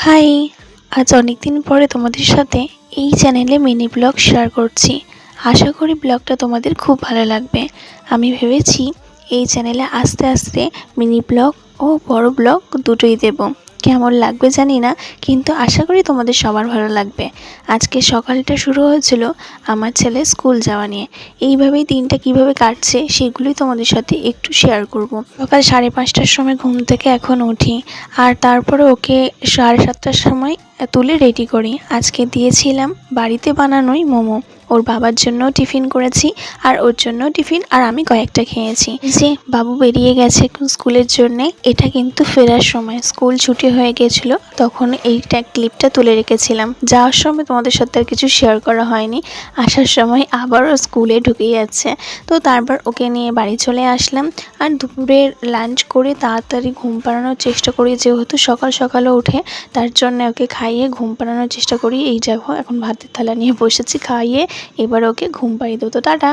High! আজ অনেকদিন পরে তোমাদের সাথে এই চ্যানেলে মিনি ব্লগ শেয়ার করছি। আশা করি ব্লগটা তোমাদের খুব ভালো লাগবে। আমি ভেবেছি এই চ্যানেলে আস্তে আস্তে মিনি ব্লগ ও বড় ব্লগ দুটোই দেব। কেমন লাগবে জানি না, কিন্তু আশা করি তোমাদের সবার ভালো লাগবে। আজকে সকালটা শুরু হয়েছিল আমার ছেলে স্কুল যাওয়া নিয়ে। এইভাবেই দিনটা কিভাবে কাটছে সেগুলোই তোমাদের সাথে একটু শেয়ার করব। সকাল 5:30টার সময় ঘুম থেকে এখন উঠি, আর তারপরে ওকে 7:30টার সময় তুলে রেডি করি। আজকে দিয়েছিলাম বাড়িতে বানানোই মোমো। ওর বাবার জন্য টিফিন করেছি, আর ওর জন্য টিফিন, আর আমি কয়েকটা খেয়েছি। যে বাবু বেরিয়ে গেছে স্কুলের জন্যে। এটা কিন্তু ফেরার সময়, স্কুল ছুটি হয়ে গেছিলো, তখন এইটা ক্লিপটা তুলে রেখেছিলাম। যাওয়ার সময় তোমাদের সাথে আর কিছু শেয়ার করা হয়নি। আসার সময় আবারও স্কুলে ঢুকে যাচ্ছে। তো তারপর ওকে নিয়ে বাড়ি চলে আসলাম, আর দুপুরের লাঞ্চ করে তাড়াতাড়ি ঘুম পাড়ানোর চেষ্টা করি, যেহেতু সকাল সকালে উঠে। তার জন্য ওকে খাইয়ে ঘুম পাড়ানোর চেষ্টা করি। এই দেখো এখন ভাতের থালা নিয়ে বসেছি, খাইয়ে এবার ওকে ঘুম পাড়িয়ে দেবো। তো টাটা।